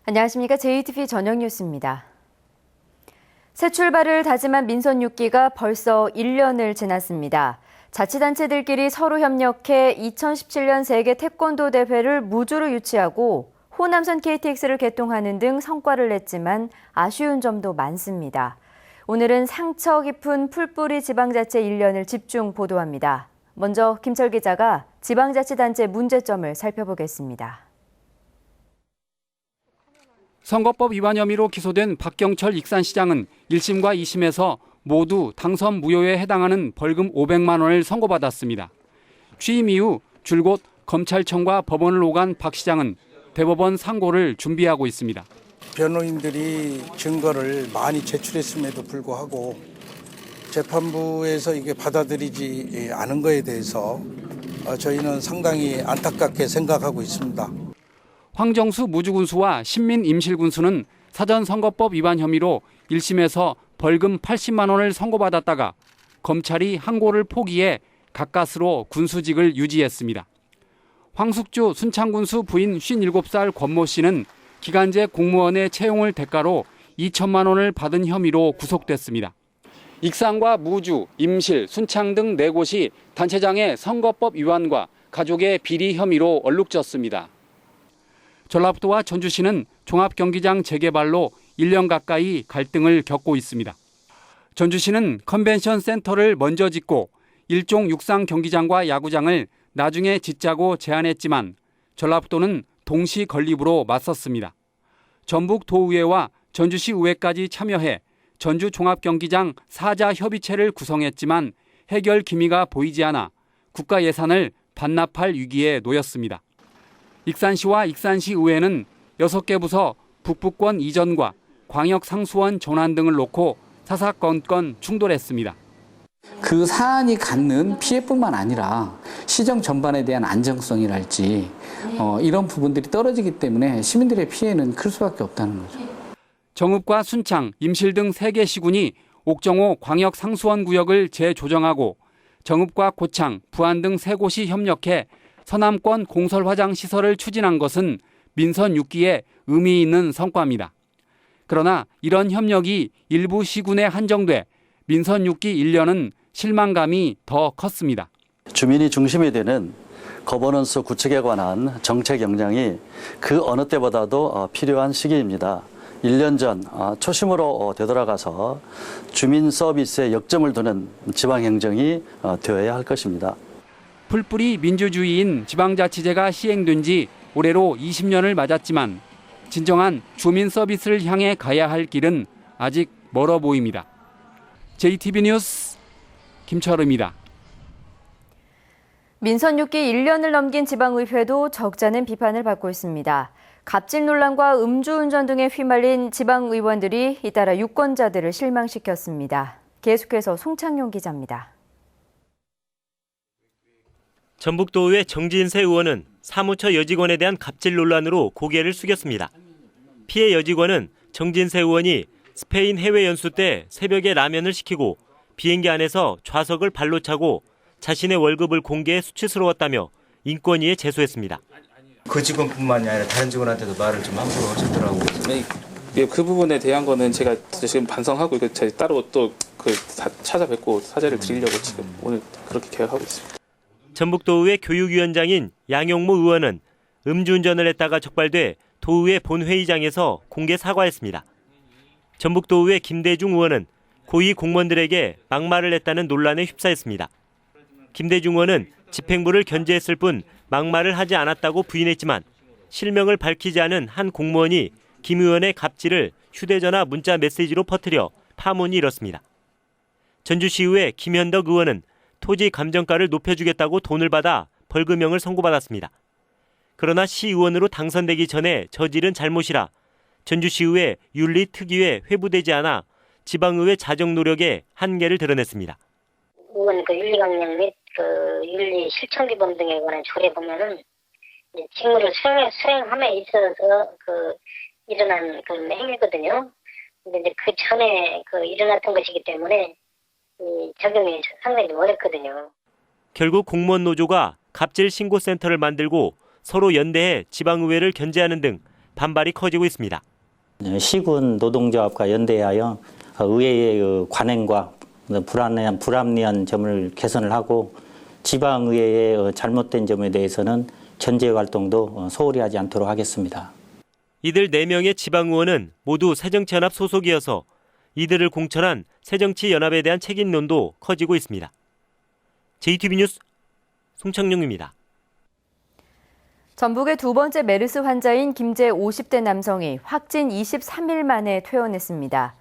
안녕하십니까. JTV 저녁 뉴스입니다. 새 출발을 다짐한 민선 6기가 벌써 1년을 지났습니다. 자치단체들끼리 서로 협력해 2017년 세계 태권도 대회를 무주로 유치하고 호남선 KTX를 개통하는 등 성과를 냈지만 아쉬운 점도 많습니다. 오늘은 상처 깊은 풀뿌리 지방자치 1년을 집중 보도합니다. 먼저 김철 기자가 지방자치단체 문제점을 살펴보겠습니다. 선거법 위반 혐의로 기소된 박경철 익산시장은 1심과 2심에서 모두 당선 무효에 해당하는 벌금 500만 원을 선고받았습니다. 취임 이후 줄곧 검찰청과 법원을 오간 박 시장은 대법원 상고를 준비하고 있습니다. 변호인들이 증거를 많이 제출했음에도 불구하고 재판부에서 이게 받아들이지 않은 거에 대해서 저희는 상당히 안타깝게 생각하고 있습니다. 황정수 무주군수와 신민 임실군수는 사전선거법 위반 혐의로 1심에서 벌금 80만 원을 선고받았다가 검찰이 항고를 포기해 가까스로 군수직을 유지했습니다. 황숙주 순창군수 부인 57살 권모 씨는 기간제 공무원의 채용을 대가로 2천만 원을 받은 혐의로 구속됐습니다. 익산과 무주, 임실, 순창 등 4곳이 단체장의 선거법 위반과 가족의 비리 혐의로 얼룩졌습니다. 전라북도와 전주시는 종합경기장 재개발로 1년 가까이 갈등을 겪고 있습니다. 전주시는 컨벤션 센터를 먼저 짓고 일종 육상 경기장과 야구장을 나중에 짓자고 제안했지만 전라북도는 동시 건립으로 맞섰습니다. 전북도의회와 전주시 의회까지 참여해 전주종합경기장 사자 협의체를 구성했지만 해결 기미가 보이지 않아 국가 예산을 반납할 위기에 놓였습니다. 익산시와 익산시 의회는 6개 부서 북부권 이전과 광역상수원 전환 등을 놓고 사사건건 충돌했습니다. 그 사안이 갖는 피해뿐만 아니라 시정 전반에 대한 안정성이랄지 이런 부분들이 떨어지기 때문에 시민들의 피해는 클 수밖에 없다는 거죠. 정읍과 순창, 임실 등 3개 시군이 옥정호 광역상수원 구역을 재조정하고 정읍과 고창, 부안 등 3곳이 협력해 서남권 공설화장 시설을 추진한 것은 민선 6기에 의미 있는 성과입니다. 그러나 이런 협력이 일부 시군에 한정돼 민선 6기 1년은 실망감이 더 컸습니다. 주민이 중심이 되는 거버넌스 구축에 관한 정책 역량이 그 어느 때보다도 필요한 시기입니다. 1년 전 초심으로 되돌아가서 주민 서비스에 역점을 두는 지방행정이 되어야 할 것입니다. 풀뿌리 민주주의인 지방자치제가 시행된 지 올해로 20년을 맞았지만 진정한 주민 서비스를 향해 가야 할 길은 아직 멀어 보입니다. JTV 뉴스 김철우입니다. 민선 6기 1년을 넘긴 지방의회도 적잖은 비판을 받고 있습니다. 갑질 논란과 음주운전 등에 휘말린 지방의원들이 잇따라 유권자들을 실망시켰습니다. 계속해서 송창용 기자입니다. 전북도의회 정진세 의원은 사무처 여직원에 대한 갑질 논란으로 고개를 숙였습니다. 피해 여직원은 정진세 의원이 스페인 해외 연수 때 새벽에 라면을 시키고 비행기 안에서 좌석을 발로 차고 자신의 월급을 공개해 수치스러웠다며 인권위에 제소했습니다. 그 직원뿐만이 아니라 다른 직원한테도 말을 좀 함부로 하셨더라고요. 네, 그 부분에 대한 거는 제가 지금 반성하고 제가 따로 또 찾아뵙고 사죄를 드리려고 지금 오늘 그렇게 계획하고 있습니다. 전북도의회 교육위원장인 양용모 의원은 음주운전을 했다가 적발돼 도의회 본회의장에서 공개 사과했습니다. 전북도의회 김대중 의원은 고위 공무원들에게 막말을 했다는 논란에 휩싸였습니다. 김대중 의원은 집행부를 견제했을 뿐 막말을 하지 않았다고 부인했지만 실명을 밝히지 않은 한 공무원이 김 의원의 갑질을 휴대전화 문자 메시지로 퍼뜨려 파문이 일었습니다. 전주시의회 김현덕 의원은 토지 감정가를 높여주겠다고 돈을 받아 벌금형을 선고받았습니다. 그러나 시의원으로 당선되기 전에 저지른 잘못이라 전주시의회 윤리특위에 회부되지 않아 지방의회 자정 노력에 한계를 드러냈습니다. 의원 윤리강령 및 윤리 실천규범 등에 관한 조례 보면은 직무를 수행함에 있어서 일어난 행위거든요. 근데 이제 그 전에 일어났던 것이기 때문에 적용이 상당히 어렵거든요. 결국 공무원 노조가 갑질 신고센터를 만들고 서로 연대해 지방의회를 견제하는 등 반발이 커지고 있습니다. 시군 노동조합과 연대하여 의회의 관행과 불합리한 점을 개선을 하고 지방의회의 잘못된 점에 대해서는 견제 활동도 소홀히 하지 않도록 하겠습니다. 이들 4명의 지방의원은 모두 새정치연합 소속이어서 이들을 공천한 새정치연합에 대한 책임론도 커지고 있습니다. JTB 뉴스 송창용입니다. 전북의 두 번째 메르스 환자인 김제 50대 남성이 확진 23일 만에 퇴원했습니다.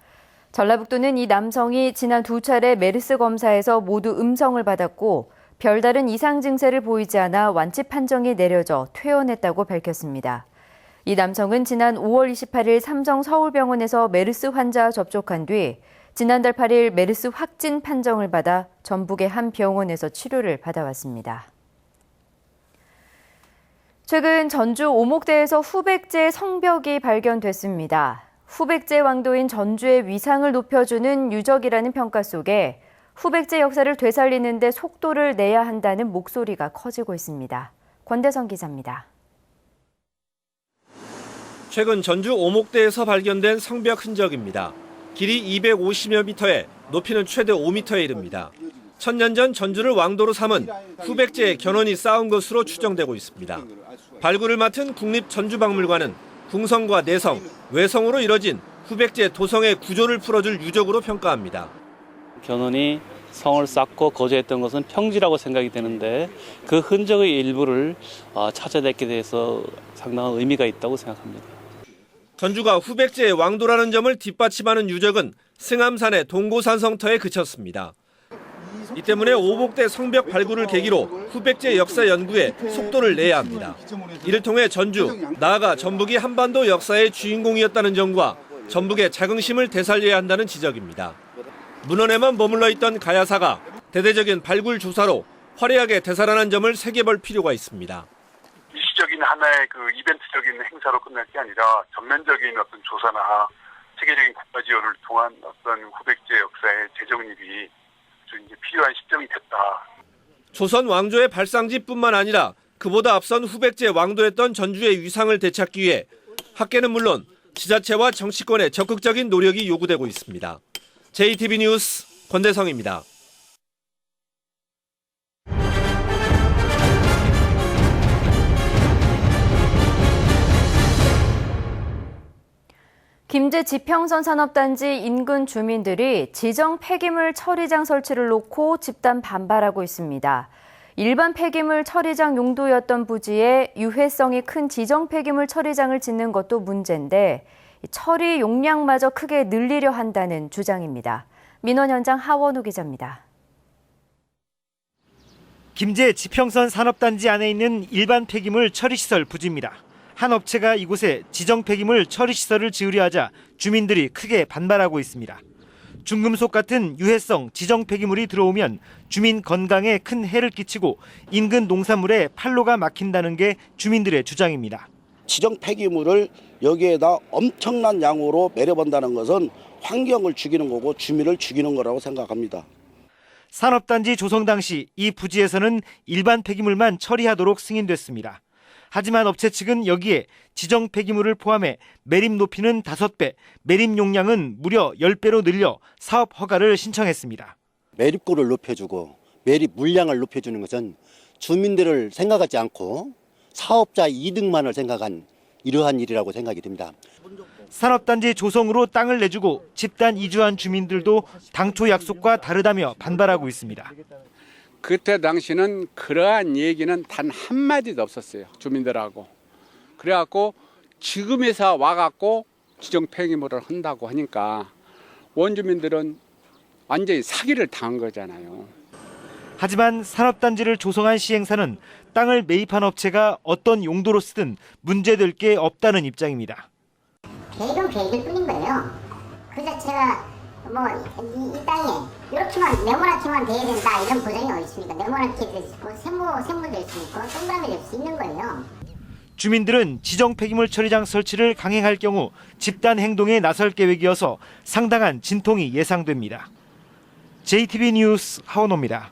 전라북도는 이 남성이 지난 2차례 메르스 검사에서 모두 음성을 받았고 별다른 이상 증세를 보이지 않아 완치 판정이 내려져 퇴원했다고 밝혔습니다. 이 남성은 지난 5월 28일 삼성 서울병원에서 메르스 환자 접촉한 뒤 지난달 8일 메르스 확진 판정을 받아 전북의 한 병원에서 치료를 받아왔습니다. 최근 전주 오목대에서 후백제 성벽이 발견됐습니다. 후백제 왕도인 전주의 위상을 높여주는 유적이라는 평가 속에 후백제 역사를 되살리는 데 속도를 내야 한다는 목소리가 커지고 있습니다. 권대성 기자입니다. 최근 전주 오목대에서 발견된 성벽 흔적입니다. 길이 250여 미터에 높이는 최대 5미터에 이릅니다. 천년 전 전주를 왕도로 삼은 후백제의 견원이 쌓은 것으로 추정되고 있습니다. 발굴을 맡은 국립전주박물관은 궁성과 내성, 외성으로 이뤄진 후백제 도성의 구조를 풀어줄 유적으로 평가합니다. 견원이 성을 쌓고 거주했던 것은 평지라고 생각이 되는데 그 흔적의 일부를 찾아냈게 돼서 상당한 의미가 있다고 생각합니다. 전주가 후백제의 왕도라는 점을 뒷받침하는 유적은 승암산의 동고산 성터에 그쳤습니다. 이 때문에 오목대 성벽 발굴을 계기로 후백제 역사 연구에 속도를 내야 합니다. 이를 통해 전주, 나아가 전북이 한반도 역사의 주인공이었다는 점과 전북의 자긍심을 되살려야 한다는 지적입니다. 문헌에만 머물러 있던 가야사가 대대적인 발굴 조사로 화려하게 되살아난 점을 새겨볼 필요가 있습니다. 일시적인 하나의 이벤트적인 행사로 끝날 게 아니라 전면적인 어떤 조사나 체계적인 국가 지원을 통한 어떤 후백제 역사의 재정립이 이제 필요한 시점이 됐다. 조선 왕조의 발상지뿐만 아니라 그보다 앞선 후백제 왕도였던 전주의 위상을 되찾기 위해 학계는 물론 지자체와 정치권의 적극적인 노력이 요구되고 있습니다. JTB 뉴스 권대성입니다. 김제 지평선 산업단지 인근 주민들이 지정 폐기물 처리장 설치를 놓고 집단 반발하고 있습니다. 일반 폐기물 처리장 용도였던 부지에 유해성이 큰 지정 폐기물 처리장을 짓는 것도 문제인데 처리 용량마저 크게 늘리려 한다는 주장입니다. 민원 현장 하원우 기자입니다. 김제 지평선 산업단지 안에 있는 일반 폐기물 처리시설 부지입니다. 한 업체가 이곳에 지정 폐기물 처리시설을 지으려 하자 주민들이 크게 반발하고 있습니다. 중금속 같은 유해성 지정 폐기물이 들어오면 주민 건강에 큰 해를 끼치고 인근 농산물에 판로가 막힌다는 게 주민들의 주장입니다. 지정 폐기물을 여기에다 엄청난 양으로 내려본다는 것은 환경을 죽이는 거고 주민을 죽이는 거라고 생각합니다. 산업단지 조성 당시 이 부지에서는 일반 폐기물만 처리하도록 승인됐습니다. 하지만 업체 측은 여기에 지정 폐기물을 포함해 매립 높이는 5배, 매립 용량은 무려 10배로 늘려 사업 허가를 신청했습니다. 매립고를 높여주고 매립 물량을 높여주는 것은 주민들을 생각하지 않고 사업자 이득만을 생각한 이러한 일이라고 생각이 듭니다. 산업단지 조성으로 땅을 내주고 집단 이주한 주민들도 당초 약속과 다르다며 반발하고 있습니다. 그때 당시는 그러한 얘기는 단 한마디도 없었어요. 주민들하고. 그래갖고 지금에서 와갖고 지정 폐기물을 한다고 하니까 원주민들은 완전히 사기를 당한 거잖아요. 하지만 산업단지를 조성한 시행사는 땅을 매입한 업체가 어떤 용도로 쓰든 문제될 게 없다는 입장입니다. 계획은 계획일 뿐인 거예요. 그 자체가 이 땅에 이렇게만 네모나게만 돼야 된다 이런 보장이 어디 있습니까? 네모나게 될 수 있고 세모 될 수 있고 동그라미 될 수 있는 거예요. 주민들은 지정 폐기물 처리장 설치를 강행할 경우 집단 행동에 나설 계획이어서 상당한 진통이 예상됩니다. JTB 뉴스 하원호입니다.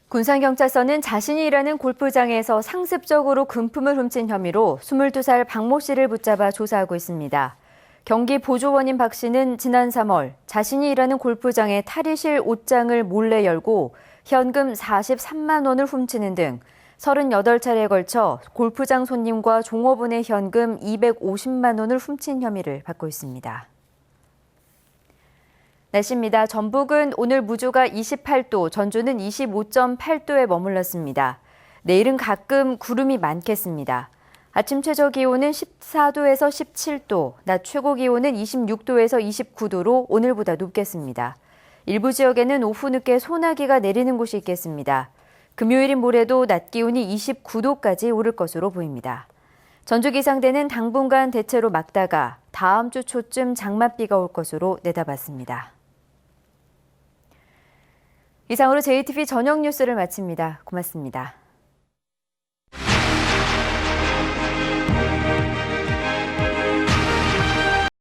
군산경찰서는 자신이 일하는 골프장에서 상습적으로 금품을 훔친 혐의로 22살 박모 씨를 붙잡아 조사하고 있습니다. 경기 보조원인 박 씨는 지난 3월 자신이 일하는 골프장의 탈의실 옷장을 몰래 열고 현금 43만 원을 훔치는 등 38차례에 걸쳐 골프장 손님과 종업원의 현금 250만 원을 훔친 혐의를 받고 있습니다. 날씨입니다. 전북은 오늘 무주가 28도, 전주는 25.8도에 머물렀습니다. 내일은 가끔 구름이 많겠습니다. 아침 최저 기온은 14도에서 17도, 낮 최고 기온은 26도에서 29도로 오늘보다 높겠습니다. 일부 지역에는 오후 늦게 소나기가 내리는 곳이 있겠습니다. 금요일인 모레도 낮 기온이 29도까지 오를 것으로 보입니다. 전주 기상대는 당분간 대체로 맑다가 다음 주 초쯤 장맛비가 올 것으로 내다봤습니다. 이상으로 JTV 저녁 뉴스를 마칩니다. 고맙습니다.